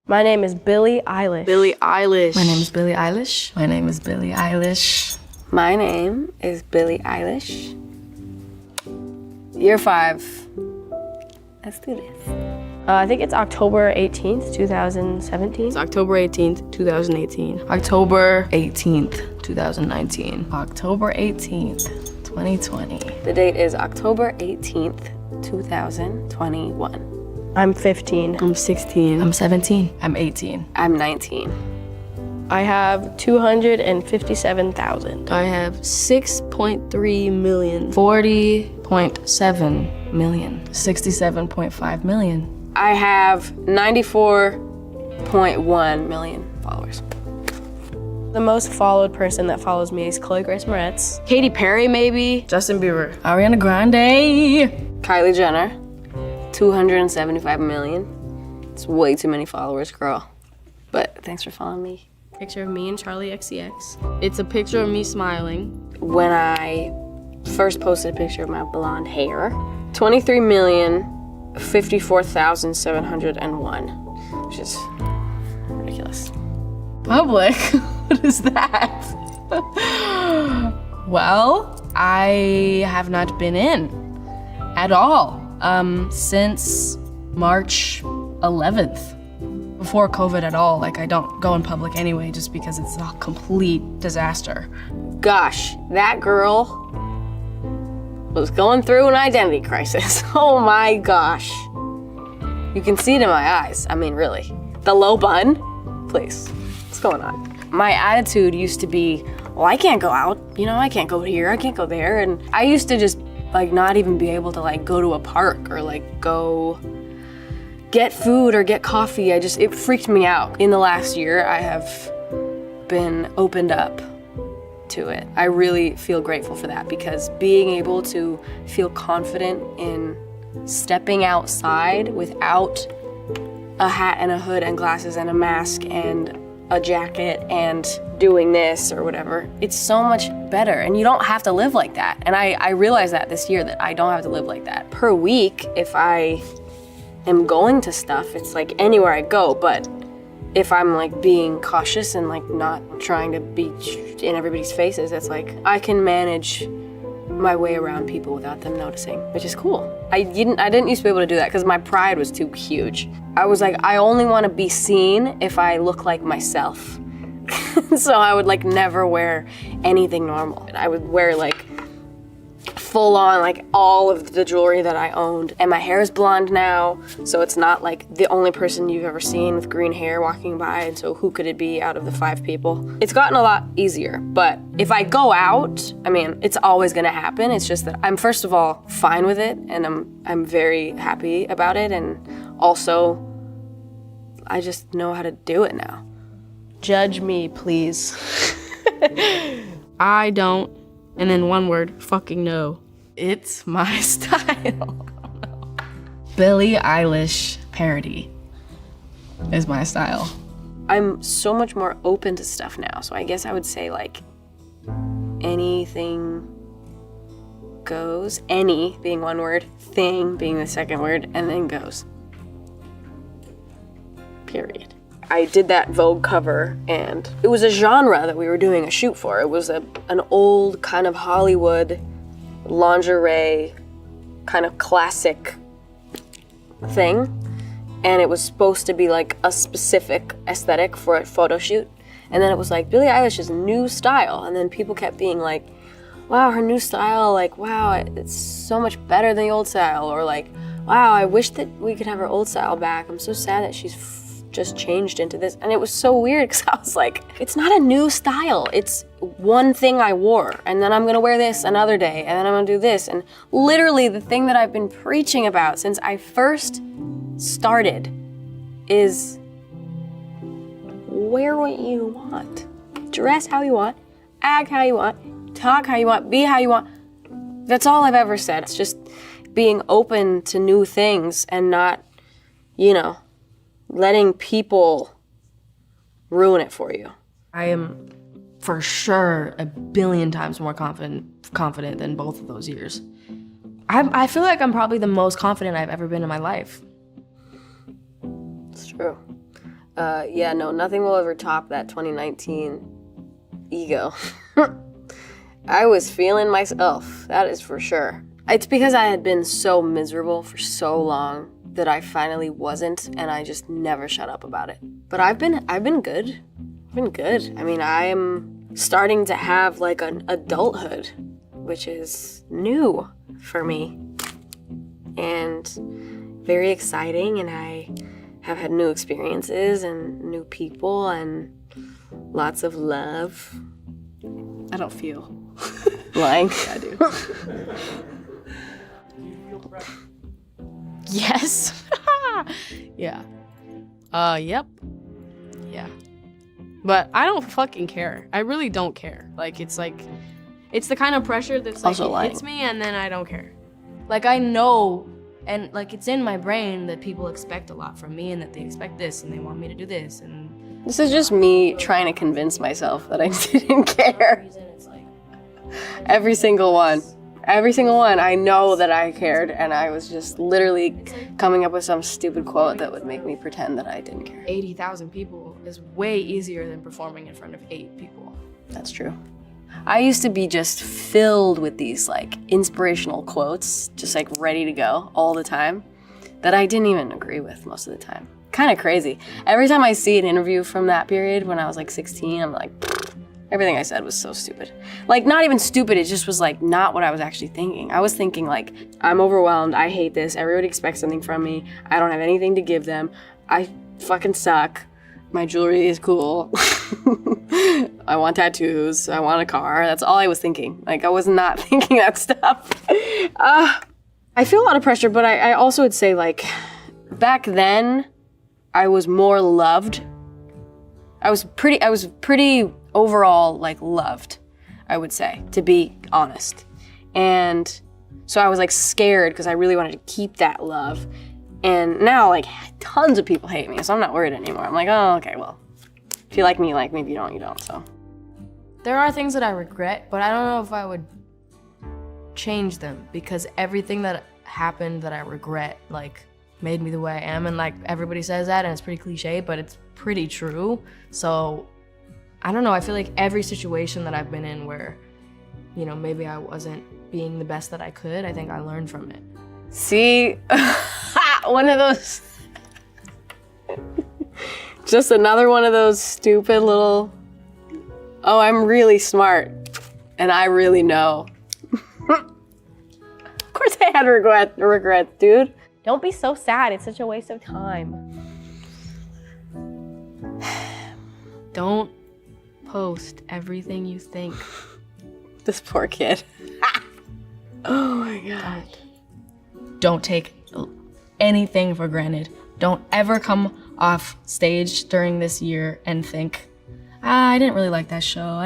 My name is Billie Eilish. Billie Eilish. My name is Billie Eilish. My name is Billie Eilish. My name is Billie Eilish. Year 5. Let's do this. I think it's October 18th, 2017. It's October 18th, 2018. October 18th, 2019. October 18th, 2020. The date is October 18th, 2021. I'm 15. I'm 16. I'm 17. I'm 18. I'm 19. I have 257,000. I have 6.3 million. 40.7 million. 67.5 million. I have 94.1 million followers. The most followed person that follows me is Chloe Grace Moretz. Katy Perry, maybe. Justin Bieber. Ariana Grande. Kylie Jenner. 275 million. It's way too many followers, girl. But thanks for following me. Picture of me and Charlie XCX. It's a picture of me smiling. When I first posted a picture of my blonde hair, 23,054,701, which is ridiculous. Public? What is that? Well, I have not been in at all since March 11th. Before COVID at all. Like, I don't go in public anyway just because it's a complete disaster. Gosh, that girl was going through an identity crisis. Oh my gosh. You can see it in my eyes. I mean, really. The low bun? Please, what's going on? My attitude used to be, well, I can't go out. You know, I can't go here, I can't go there. And I used to just, like, not even be able to, like, go to a park or, like, go get food or get coffee. It freaked me out. In the last year, I have been opened up to it. I really feel grateful for that because being able to feel confident in stepping outside without a hat and a hood and glasses and a mask and a jacket and doing this or whatever, it's so much better. And you don't have to live like that. And I realized that this year that I don't have to live like that. Per week, if I am going to stuff, it's like anywhere I go, but if I'm like being cautious and like not trying to be in everybody's faces, it's like I can manage my way around people without them noticing, which is cool. I didn't used to be able to do that because my pride was too huge. I was like, I only want to be seen if I look like myself. So I would like never wear anything normal. I would wear like full on like all of the jewelry that I owned. And my hair is blonde now, so it's not like the only person you've ever seen with green hair walking by, and so who could it be out of the 5 people? It's gotten a lot easier, but if I go out, I mean, it's always gonna happen. It's just that I'm first of all fine with it, and I'm very happy about it, and also I just know how to do it now. Judge me, please. I don't, and then one word, fucking no. It's my style. Billie Eilish parody is my style. I'm so much more open to stuff now, so I guess I would say like anything goes. Any being one word, thing being the second word, and then goes. Period. I did that Vogue cover, and it was a genre that we were doing a shoot for. It was an old kind of Hollywood lingerie kind of classic thing, and it was supposed to be like a specific aesthetic for a photo shoot. And then it was like Billie Eilish's new style, and then people kept being like, wow, her new style, like, wow, it's so much better than the old style, or like, wow, I wish that we could have her old style back. I'm so sad that she's just changed into this. And it was so weird because I was like, it's not a new style. It's one thing I wore, and then I'm gonna wear this another day, and then I'm gonna do this. And literally the thing that I've been preaching about since I first started is wear what you want. Dress how you want, act how you want, talk how you want, be how you want. That's all I've ever said. It's just being open to new things and not, you know, letting people ruin it for you. I am for sure a billion times more confident than both of those years. I feel like I'm probably the most confident I've ever been in my life. It's true. Yeah, no, nothing will ever top that 2019 ego. I was feeling myself, that is for sure. It's because I had been so miserable for so long that I finally wasn't, and I just never shut up about it. But I've been good. I've been good. I mean, I am starting to have like an adulthood, which is new for me and very exciting, and I have had new experiences and new people and lots of love. I don't feel. Lying. I do. Yes. Yeah. Yep. Yeah. But I don't fucking care. I really don't care. Like, it's the kind of pressure that's like, Also it hits me and then I don't care. Like, I know, and like, it's in my brain that people expect a lot from me and that they expect this and they want me to do this, and This is just me trying to convince myself that I didn't care. Every single one. Every single one. I know that I cared, and I was just literally coming up with some stupid quote that would make me pretend that I didn't care. 80,000 people is way easier than performing in front of 8 people. That's true. I used to be just filled with these like inspirational quotes, just like ready to go all the time, that I didn't even agree with most of the time. Kind of crazy. Every time I see an interview from that period when I was like 16, I'm like, everything I said was so stupid. Like, not even stupid, it just was like not what I was actually thinking. I was thinking like, I'm overwhelmed, I hate this, everybody expects something from me, I don't have anything to give them, I fucking suck, my jewelry is cool, I want tattoos, I want a car, that's all I was thinking. Like, I was not thinking that stuff. I feel a lot of pressure, but I also would say like, back then, I was more loved. I was pretty overall like loved, I would say, to be honest. And so I was like scared because I really wanted to keep that love. And now like tons of people hate me, so I'm not worried anymore. I'm like, oh, okay, well, if you like me, you like me. If you don't, you don't, so. There are things that I regret, but I don't know if I would change them, because everything that happened that I regret like made me the way I am, and like everybody says that and it's pretty cliche, but it's pretty true. So I don't know, I feel like every situation that I've been in where, you know, maybe I wasn't being the best that I could, I think I learned from it. See, one of those, just another one of those stupid little, oh, I'm really smart and I really know. Of course I had regrets, dude. Don't be so sad, it's such a waste of time. Don't post everything you think. This poor kid. Oh my God. Don't take anything for granted. Don't ever come off stage during this year and think, I didn't really like that show.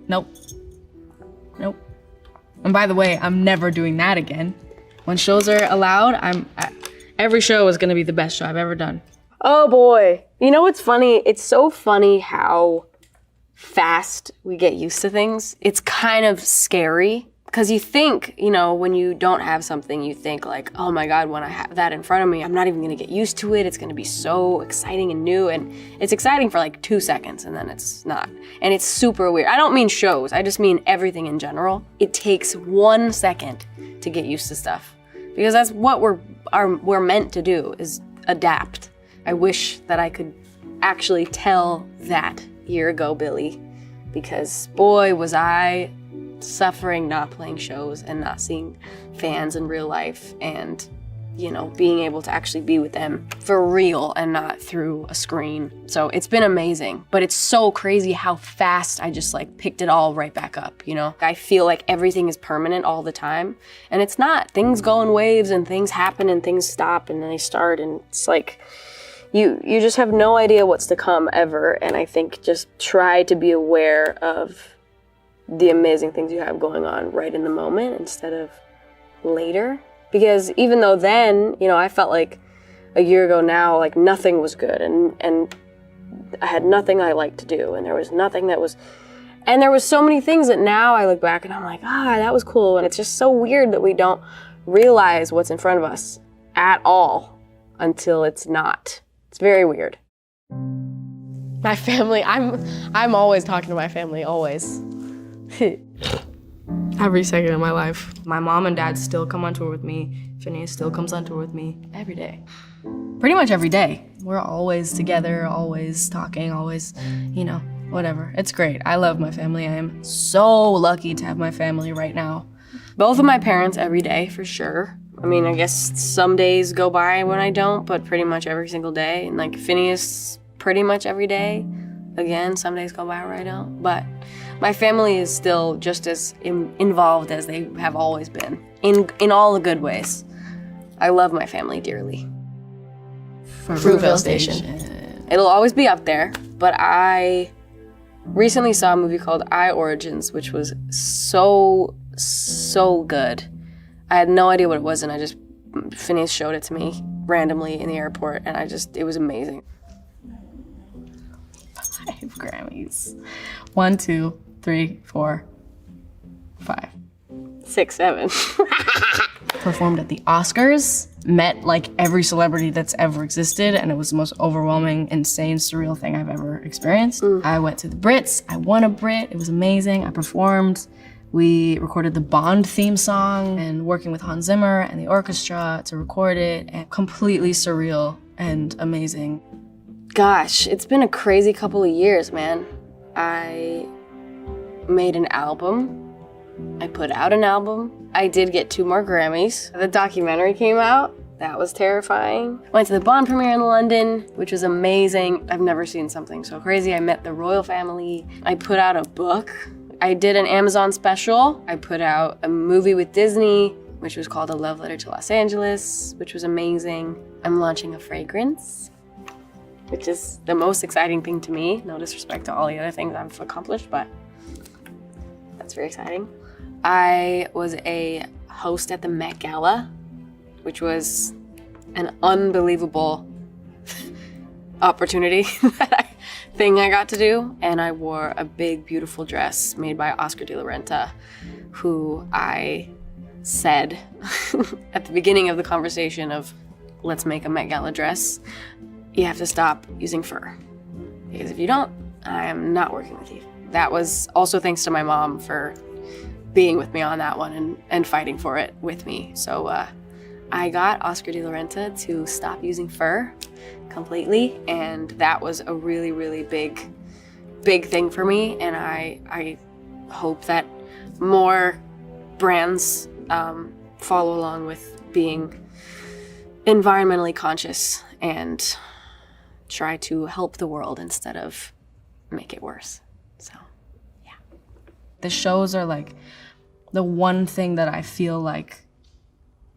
Nope. And by the way, I'm never doing that again. When shows are allowed, every show is gonna be the best show I've ever done. Oh boy. You know what's funny? It's so funny how fast we get used to things. It's kind of scary because you think, you know, when you don't have something, you think like, oh my God, when I have that in front of me, I'm not even gonna get used to it. It's gonna be so exciting and new. And it's exciting for like 2 seconds and then it's not. And it's super weird. I don't mean shows, I just mean everything in general. It takes 1 second to get used to stuff because that's what we're meant to do, is adapt. I wish that I could actually tell that year ago Billie, because boy was I suffering not playing shows and not seeing fans in real life and, you know, being able to actually be with them for real and not through a screen. So it's been amazing, but it's so crazy how fast I just like picked it all right back up, you know? I feel like everything is permanent all the time and it's not. Things go in waves and things happen and things stop and then they start, and it's like, you just have no idea what's to come ever, and I think just try to be aware of the amazing things you have going on right in the moment instead of later. Because even though then, you know, I felt like a year ago now, like nothing was good and I had nothing I liked to do and there was nothing that was, and there was so many things that now I look back and I'm like, that was cool. And it's just so weird that we don't realize what's in front of us at all until it's not. It's very weird. My family, I'm always talking to my family, always. Every second of my life. My mom and dad still come on tour with me. Phineas still comes on tour with me every day. Pretty much every day. We're always together, always talking, always, whatever. It's great. I love my family. I am so lucky to have my family right now. Both of my parents every day, for sure. I mean, I guess some days go by when I don't, but pretty much every single day. And like Phineas, pretty much every day. Again, some days go by where I don't. But my family is still just as involved as they have always been, in all the good ways. I love my family dearly. Fruitvale Station. It'll always be up there, but I recently saw a movie called I Origins, which was so good. I had no idea what it was, and Phineas showed it to me randomly in the airport, and it was amazing. 5 Grammys. 1, 2, 3, 4, 5. 6, 7. Performed at the Oscars, met like every celebrity that's ever existed, and it was the most overwhelming, insane, surreal thing I've ever experienced. I went to the Brits, I won a Brit, it was amazing, I performed. We recorded the Bond theme song and working with Hans Zimmer and the orchestra to record it, and completely surreal and amazing. Gosh, it's been a crazy couple of years, man. I made an album. I put out an album. I did get 2 more Grammys. The documentary came out. That was terrifying. Went to the Bond premiere in London, which was amazing. I've never seen something so crazy. I met the royal family. I put out a book. I did an Amazon special. I put out a movie with Disney, which was called A Love Letter to Los Angeles, which was amazing. I'm launching a fragrance, which is the most exciting thing to me. No disrespect to all the other things I've accomplished, but that's very exciting. I was a host at the Met Gala, which was an unbelievable opportunity thing I got to do. And I wore a big, beautiful dress made by Oscar de la Renta, who I said at the beginning of the conversation of, let's make a Met Gala dress, you have to stop using fur. Because if you don't, I am not working with you. That was also thanks to my mom for being with me on that one and fighting for it with me. So I got Oscar de la Renta to stop using fur completely, and that was a really, really big thing for me, and I hope that more brands follow along with being environmentally conscious and try to help the world instead of make it worse. So, yeah. The shows are like the one thing that I feel like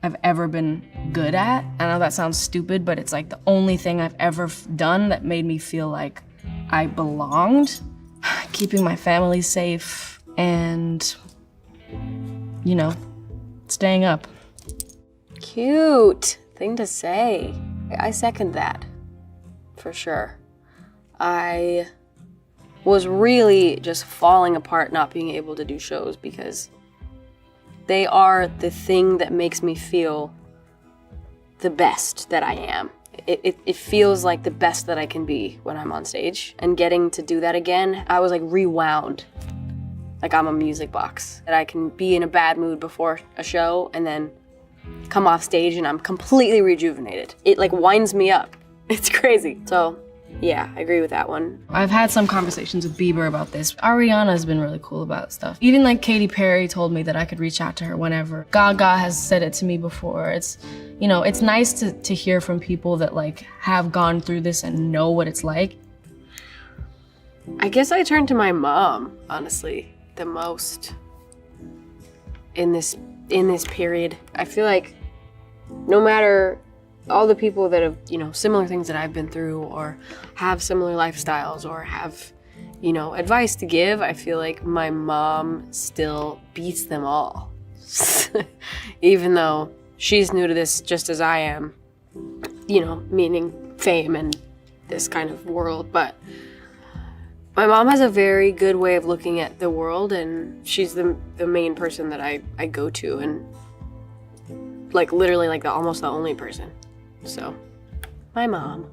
I've ever been good at. I know that sounds stupid, but it's like the only thing I've ever done that made me feel like I belonged. Keeping my family safe and, staying up. Cute thing to say. I second that, for sure. I was really just falling apart not being able to do shows because they are the thing that makes me feel the best that I am. It feels like the best that I can be when I'm on stage. And getting to do that again, I was like rewound. Like I'm a music box. That I can be in a bad mood before a show and then come off stage and I'm completely rejuvenated. It like winds me up. It's crazy. So yeah, I agree with that one. I've had some conversations with Bieber about this. Ariana's been really cool about stuff. Even like Katy Perry told me that I could reach out to her whenever. Gaga has said it to me before. It's, it's nice to hear from people that like have gone through this and know what it's like. I guess I turn to my mom, honestly, the most in this period. I feel like no matter all the people that have, similar things that I've been through or have similar lifestyles or have, advice to give, I feel like my mom still beats them all. Even though she's new to this just as I am, meaning fame and this kind of world. But my mom has a very good way of looking at the world, and she's the main person that I go to, and like literally like almost the only person. So, my mom.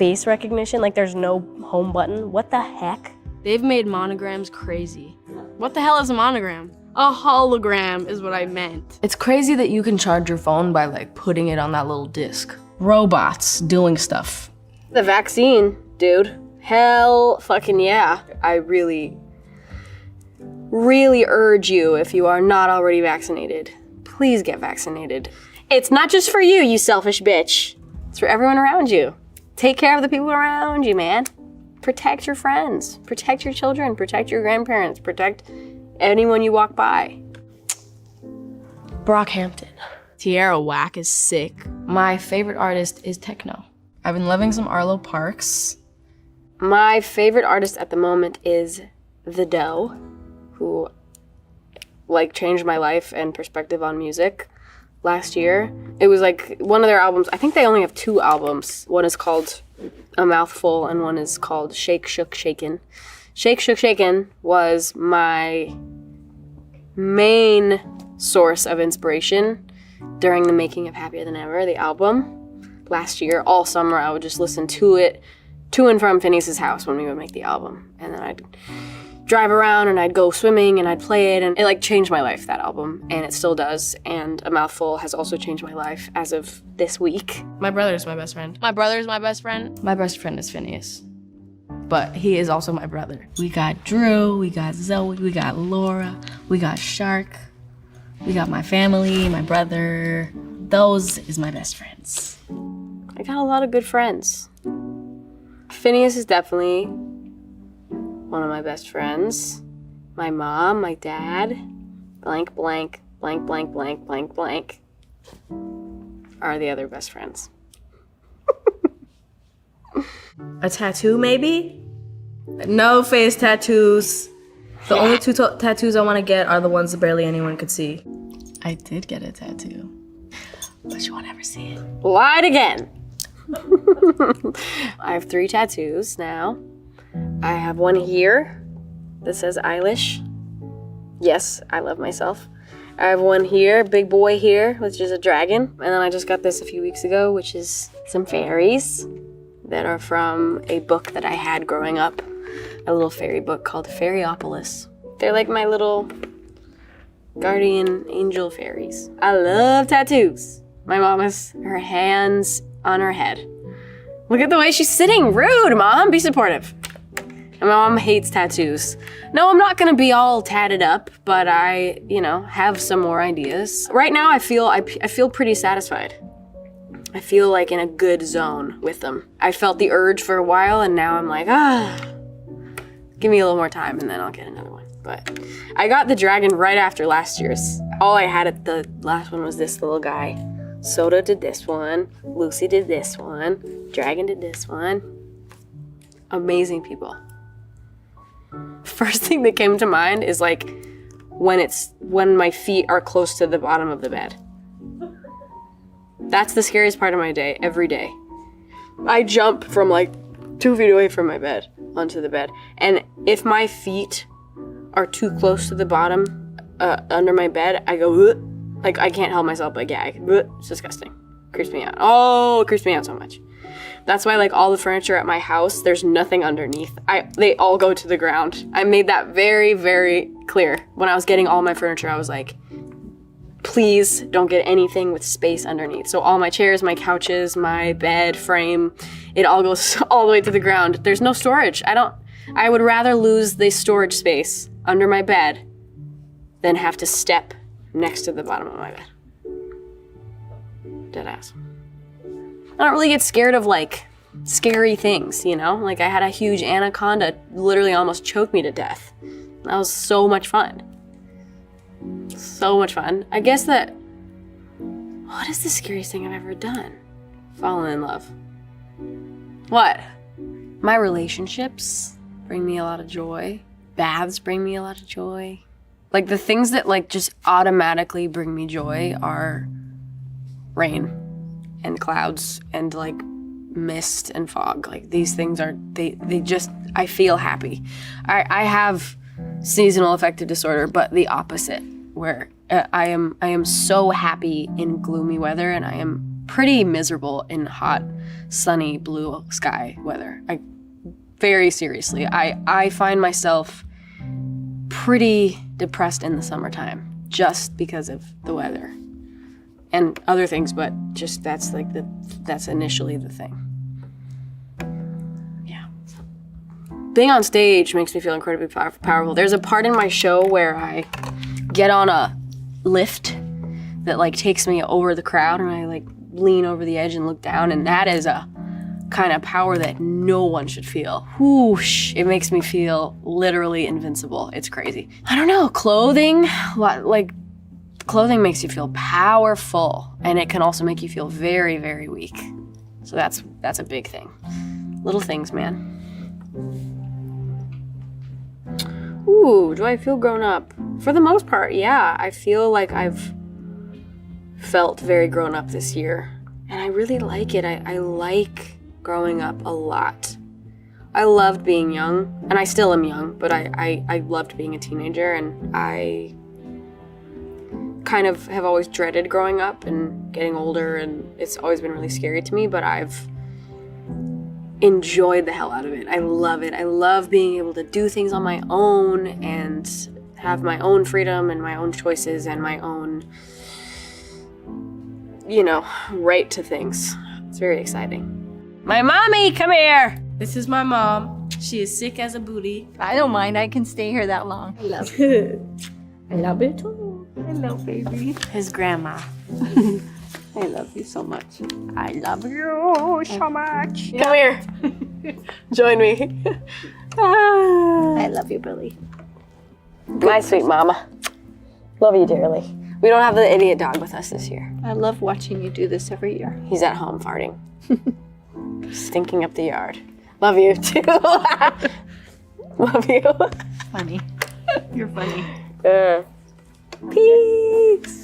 face recognition. Like there's no home button. What the heck? They've made monograms crazy. What the hell is a monogram? A hologram is what I meant. It's crazy that you can charge your phone by like putting it on that little disc. Robots doing stuff. The vaccine, dude. Hell fucking yeah. I really urge you, if you are not already vaccinated, please get vaccinated. It's not just for you, you selfish bitch. It's for everyone around you. Take care of the people around you, man. Protect your friends, protect your children, protect your grandparents, protect anyone you walk by. Brockhampton. Tierra Whack is sick. My favorite artist is techno. I've been loving some Arlo Parks. My favorite artist at the moment is The Doe, who like changed my life and perspective on music last year. It was like one of their albums. I think they only have 2 albums. One is called A Mouthful and one is called Shake, Shook, Shaken. Shake, Shook, Shaken was my main source of inspiration during the making of Happier Than Ever, the album. Last year, all summer, I would just listen to it to and from Phineas's house when we would make the album. And then I'd drive around and I'd go swimming and I'd play it, and it like changed my life, that album, and it still does. And A Mouthful has also changed my life as of this week. My brother's my best friend. My brother's my best friend. My best friend is Phineas, but he is also my brother. We got Drew, we got Zoe, we got Laura, we got Shark, we got my family, my brother. Those is my best friends. I got a lot of good friends. Phineas is definitely one of my best friends. My mom, my dad, blank, blank, blank, blank, blank, blank, blank, are the other best friends. A tattoo, maybe? No face tattoos. The only 2 tattoos I want to get are the ones that barely anyone could see. I did get a tattoo, but you won't ever see it. Lied again. I have 3 tattoos now. I have one here that says Eilish. Yes, I love myself. I have one here, big boy here, which is a dragon. And then I just got this a few weeks ago, which is some fairies that are from a book that I had growing up. A little fairy book called Fairyopolis. They're like my little guardian angel fairies. I love tattoos. My mom has her hands on her head. Look at the way she's sitting. Rude, Mom. Be supportive. And my mom hates tattoos. No, I'm not gonna be all tatted up, but I, have some more ideas. Right now, I feel pretty satisfied. I feel like in a good zone with them. I felt the urge for a while, and now I'm like, give me a little more time, and then I'll get another one. But I got the dragon right after last year's. All I had at the last one was this little guy. Soda did this one, Lucy did this one, Dragon did this one. Amazing people. First thing that came to mind is like when my feet are close to the bottom of the bed. That's the scariest part of my day, every day. I jump from like 2 feet away from my bed onto the bed. And if my feet are too close to the bottom under my bed, I go, ugh. Like, I can't help myself but gag. It's disgusting. Creeps me out. Oh, it creeps me out so much. That's why, like, all the furniture at my house, there's nothing underneath. They all go to the ground. I made that very, very clear. When I was getting all my furniture, I was like, please don't get anything with space underneath. So all my chairs, my couches, my bed frame, it all goes all the way to the ground. There's no storage. I would rather lose the storage space under my bed than have to step next to the bottom of my bed. Deadass. I don't really get scared of like scary things, Like I had a huge anaconda literally almost choke me to death. That was so much fun. So much fun. I guess what is the scariest thing I've ever done? Fallen in love. What? My relationships bring me a lot of joy. Baths bring me a lot of joy. Like the things that like just automatically bring me joy are rain and clouds and like mist and fog. Like these things are, they just, I feel happy. I have seasonal affective disorder, but the opposite, where I am so happy in gloomy weather, and I am pretty miserable in hot, sunny, blue sky weather. Very seriously. I find myself pretty depressed in the summertime just because of the weather and other things, but just that's initially the thing. Yeah. Being on stage makes me feel incredibly powerful. There's a part in my show where I get on a lift that like takes me over the crowd and I like lean over the edge and look down, and that is a kind of power that no one should feel. Whoosh, it makes me feel literally invincible. It's crazy. I don't know, clothing makes you feel powerful, and it can also make you feel very, very weak. So that's a big thing. Little things, man. Ooh, do I feel grown up? For the most part, yeah. I feel like I've felt very grown up this year, and I really like it. I like growing up a lot. I loved being young, and I still am young, but I loved being a teenager, and I kind of have always dreaded growing up and getting older, and it's always been really scary to me, but I've enjoyed the hell out of it. I love it. I love being able to do things on my own and have my own freedom and my own choices and my own, right to things. It's very exciting. My mommy, come here. This is my mom. She is sick as a booty. I don't mind. I can stay here that long. I love I love it too. Hello, baby. His grandma. I love you so much. I love you so much. Come here. Join me. I love you, Billie. My sweet mama. Love you dearly. We don't have the idiot dog with us this year. I love watching you do this every year. He's at home farting. Stinking up the yard. Love you too. Love you. Funny. You're funny. Peace.